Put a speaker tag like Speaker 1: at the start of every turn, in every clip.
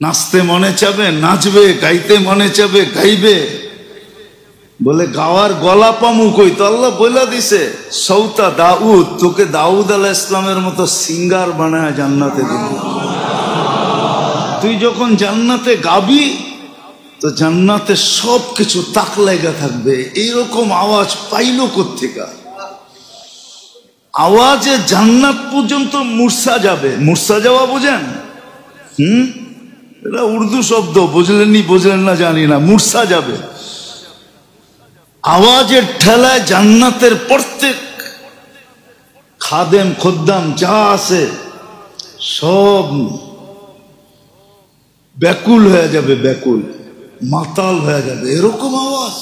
Speaker 1: নাচতে মনে চাবে নাচবে, গাইতে মনে চাবে গাইবে। বলে গাওয়ার গলা পামু কই? তো আল্লাহ বইলা দিছে সৌতা দাউদ, তোকে দাউদ আলাইহিস ইসলামের মতো সিঙ্গার বানায় জান্নাতে দিবে। তুই যখন জান্নাতে গাবি তো জান্নাতে সব কিছু তাক লাগা থাকবে। এইরকম আওয়াজ পাইলো কোত্থেকা? আওয়াজে জান্নাত পর্যন্ত মূর্ছা যাবে। মূর্ছা যাওয়া বোঝেন? এটা উর্দু শব্দ, বুঝলেন না জানি না। মূর্ছা যাবে আওয়াজের ঠেলায়। জান্নাতের প্রত্যেক খাদেম খোদ্দাম যা আছে সব ব্যাকুল হয়ে যাবে, ব্যাকুল মাতাল হয়ে যাবে। এরকম আওয়াজ।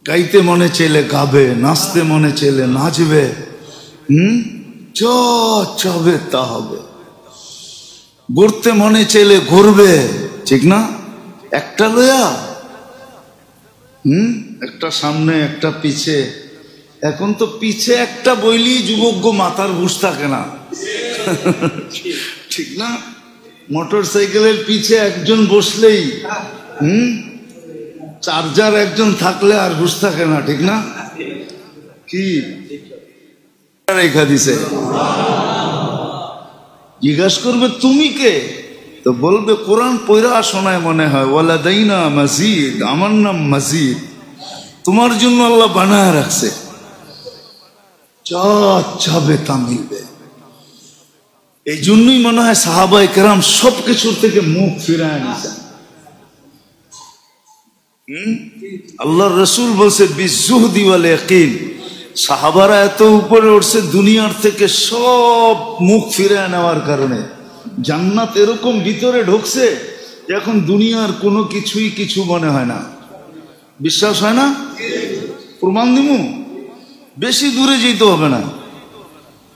Speaker 1: গাইতে মনে চাইলে গাবে, নাচতে মনে চাইলে নাচবে। যা চাবে তা হবে। ঘুরতে মনে চাইলে ঘুরবে, ঠিক না? একটা লয়া একটা সামনে একটা পিছে। এখন তো পিছে একটা বইলি যুবক মাথার হুঁশ থাকে না, ঠিক না? মোটর সাইকেলের পিছে একজন বসলেই চার্জার একজন থাকলে আর হুঁশ থাকে না, ঠিক না? কি রেখা দিছে? জিজ্ঞাসা করবে তুমি কে? তো বলবে কোরআন পয়রা শোনায় মনে হয়, ওয়ালাদাইনা মাজিদ, আমার নাম মাজিদ, তোমার জন্য আল্লাহ বানায় রাখছে, যা চাবে তা মিলবে। এই জন্যই মনে হয় সাহাবায়ে কেরাম সবকিছুর থেকে মুখ ফিরায় নিছেন। আল্লাহর রাসূল বলছে বিজুহদি ওয়াল ইয়াকিন। সাহাবারা এত উপরে উঠছে দুনিয়ার থেকে সব মুখ ফিরায় নেওয়ার কারণে। জান্নাত এরকম ভিতরে ঢুকছে এখন দুনিয়ার কোনো কিছুই কিছু মনে হয় না। বিশ্বাস হয় না? প্রমাণ দিমু। বেশি দূরে যেতে হবে না।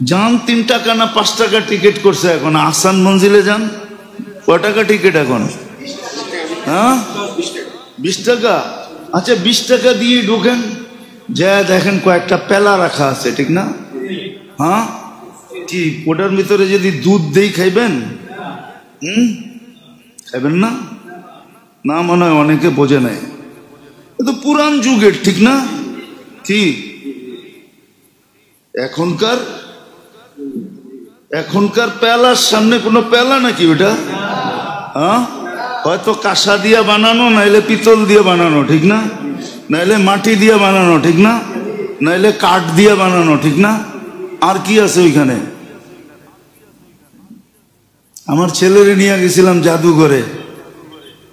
Speaker 1: যান 3 টাকা না 5 টাকা টিকিট করছে এখন। আহসান মঞ্জিলে যান, কয় টাকা টিকিট এখন? 20 টাকা। আচ্ছা 20 টাকা দিয়ে ঢোকেন, যা দেখেন কয়েকটা পেলা রাখা আছে, ঠিক না? কি ওটার ভিতরে যদি দুধ দেই খাইবেন? খাইবেন না? না, মনে হয় অনেকে বোঝে নাই। তো পুরান যুগের, ঠিক না? কি এখনকার পেলার সামনে কোনো পেলা নাকি ওটা? হয়তো কাঁসা দিয়া বানানো, নাইলে পিতল দিয়ে বানানো, ঠিক না? নাইলে মাটি দিয়ে বানানো, ঠিক না? নাইলে কাঠ দিয়ে বানানো, ঠিক না? আর কি আছে ওইখানে? আমার ছেলেরে নিয়ে গেছিলাম জাদুঘরে,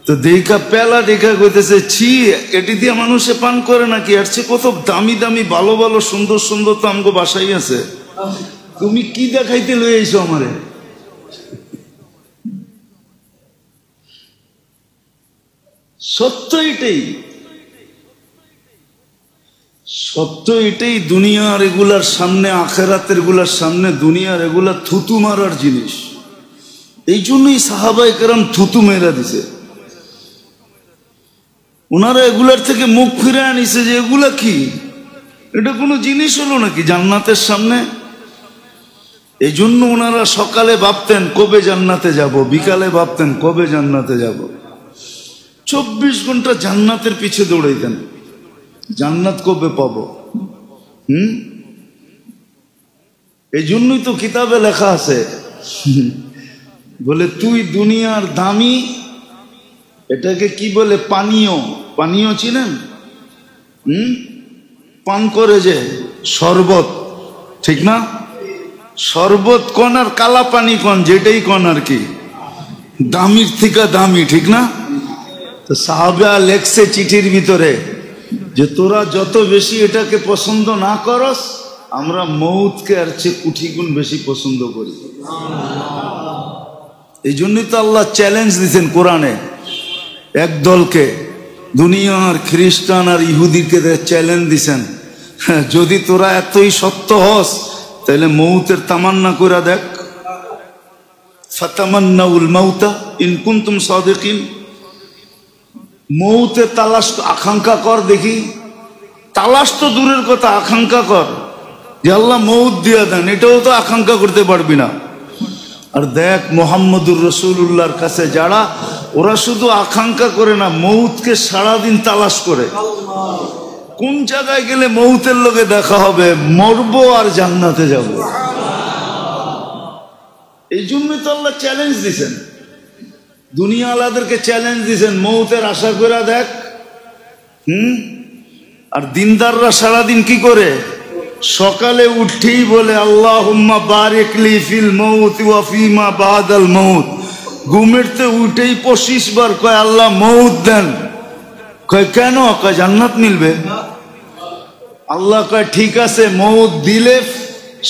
Speaker 1: তো দেখা পেলা দেখা কইতেছে ছি, এটি দিয়ে মানুষে পান করে নাকি? আর চেয়ে কত দামি দামি ভালো ভালো সুন্দর সুন্দর তো আমগো বাসাই আছে। তুমি কি দেখাইতে লয়ে আইছো আমারে? সত্য এটাই, সত্য এটাই। দুনিয়ার এগুলার সামনে, আখেরাতের গুলার সামনে দুনিয়ার এগুলা থুতু মারার জিনিস। এই জন্যই সাহাবায়ে কেরাম থুতু মেরা দিছে। ওনারা এগুলার থেকে মুখ ফিরে আনিছে যে এগুলা কি, এটা কোনো জিনিস হলো নাকি জান্নাতের সামনে? এই জন্য ওনারা সকালে ভাবতেন কবে জান্নাতে যাব, বিকালে ভাবতেন কবে জান্নাতে যাব। 24 ঘন্টা জান্নাতের পিছে দৌড়াইতেন, জান্নাত কবে পাবো। এই জন্যই তো কিতাবে লেখা আছে, বলে তুই দুনিয়ার দামি, এটাকে কি বলে, পানীয়। পানীয় চিনেন? পান করে যে শরবত, ঠিক না? শরবত কোন আর কালা পানি কোন, যেটাই কোন আর কি, দামির থেকে দামি, ঠিক না? তো সাহাবা লেখছে চিঠির ভিতরে যে তোরা যত বেশি এটাকে পছন্দ না করস, আমরা মৌতকে আর চেয়ে কোটি গুণ বেশি পছন্দ করি। এই জন্যই তো আল্লাহ চ্যালেঞ্জ দিচ্ছেন কোরআনে এক দলকে, দুনিয়ার খ্রিস্টান আর ইহুদিকে চ্যালেঞ্জ দিছেন, যদি তোরা এতই সত্য হস তাহলে মৌতের তামান্না করে দেখ। ফাতামান্নাউল মাউতা ইন কুনতুম সাদিকিন। মৌতের তালাশ আকাঙ্ক্ষা কর দেখি। তালাশ তো দূরের কথা, আকাঙ্ক্ষা কর যে আল্লাহ মৌত দিয়া দেন, এটাও তো আকাঙ্ক্ষা করতে পারবি না। আর দেখ মুহাম্মদুর রাসূলুল্লাহর কাছে যারা, ওরা শুধু আকাঙ্ক্ষা করে না, মৌতকে সারাদিন তালাশ করে। কোন জায়গায় গেলে মৌতের লগে দেখা হবে, মরবো আর জান্নাতে যাব। এই জন্যই তো আল্লাহ চ্যালেঞ্জ দিছেন, দুনিয়া আলাদেরকে চ্যালেঞ্জ দিছেন, মৌতের আশা করে দেখ। আর দিনদাররা সারাদিন কি করে? সকালে উঠেই বলে আল্লাহুম্মা বারিক লি ফিল মৌত ওয়া ফিমা বাদাল মৌত। ঘুমেরতে উঠেই 25 বার কয় আল্লাহ মৌত দেন। কয় কেন? কয় জান্নাত মিলবে। আল্লাহ কয় ঠিক আছে, মৌত দিলে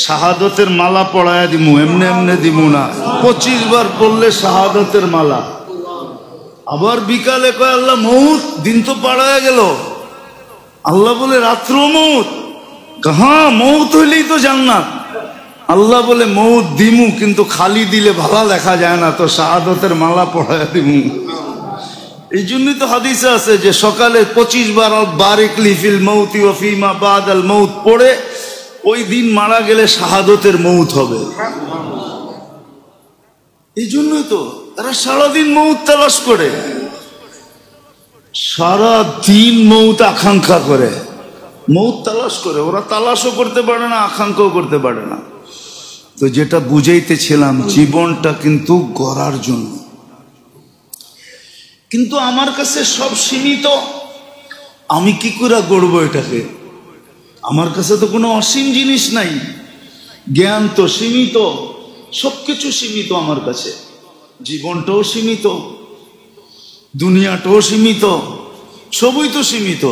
Speaker 1: শাহাদতের মালা পড়ায়া দিমু, এমনি এমনি দিমু না। 25 বার পড়লে শাহাদতের মালা। আবার বিকালে কয় আল্লাহ মৌত, দিন তো পাড়ায়া গেল। আল্লাহ বলে রাত্র মৌত। হ্যাঁ, মৌত হইলেই তো জান্নাত। আল্লাহ বলে মৌত দিমু, কিন্তু খালি দিলে ভালো দেখা যায় না, তো শাহাদতের মালা পড়ায়া দিমু। এই জন্যই তো হাদিসে আছে যে সকালে 25 বার বারিক লি ফিল মৌতি ওয়া ফিমা বাদাল মৌত পড়ে ওই দিন মারা গেলে শাহাদতের মৌত হবে। এই জন্যই তো তারা সারাদিন মৌত তালাশ করে, সারা দিন মৌত আকাঙ্ক্ষা করে, মৌত তালাশ করে। ওরা তালাশও করতে পারে না, আকাঙ্ক্ষাও করতে পারে না। তো যেটা বুঝাইতেছিলাম, জীবনটা কিন্তু গড়ার জন্য। কিন্তু আমার কাছে সব সীমিত, আমি কি করে গড়বো এটাকে? আমার কাছে তো কোনো অসীম জিনিস নাই, জ্ঞান তো সীমিত, সবকিছু সীমিত আমার কাছে। জীবনটাও সীমিত, দুনিয়াটাও সীমিত, সবই তো সীমিত।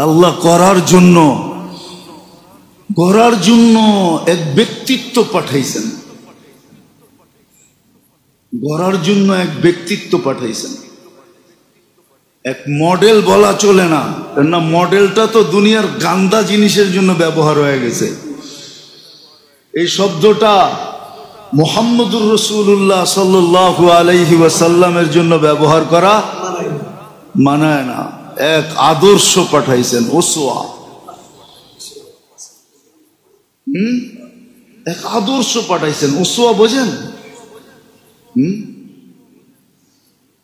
Speaker 1: আল্লাহ গড়ার জন্য এক ব্যক্তিত্ব পাঠাইছেন, গড়ার জন্য এক ব্যক্তিত্ব পাঠাইছেন। এক মডেল বলা চলে না, কেননা মডেলটা তো দুনিয়ার গান্দা জিনিসের জন্য ব্যবহার হয়ে গেছে। এই শব্দটা মুহাম্মদুর রাসূলুল্লাহ সাল্লাল্লাহু আলাইহি ওয়াসাল্লামের জন্য ব্যবহার করা মানায় না। এক আদর্শ পাঠাইছেন, উসওয়া। এক আদর্শ পাঠাইছেন, উসওয়া বোঝেন?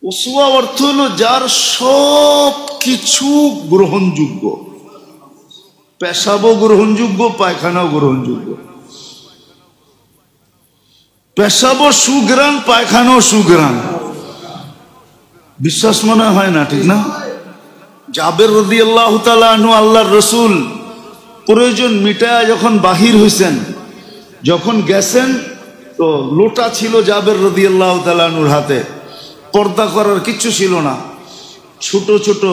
Speaker 1: উসওয়া অর্থ হলো যার সব কিছু গ্রহণযোগ্য, পেশাবও গ্রহণযোগ্য, পায়খানাও গ্রহণযোগ্য। পেশাবও সুগ্রাণ, পায়খানাও সুগ্রাণ। বিশ্বাস মনে হয় না, ঠিক না? জাবের রাদিয়াল্লাহু তাআলা আনহু, আল্লাহর রাসূল প্রয়োজন মিটায়া যখন বাহির হইছেন, যখন গেছেন, তো লোটা ছিল জাবের রাদিয়াল্লাহু তাআলা আনহুর হাতে, পর্দা করার কিচ্ছু ছিল না, ছোট ছোট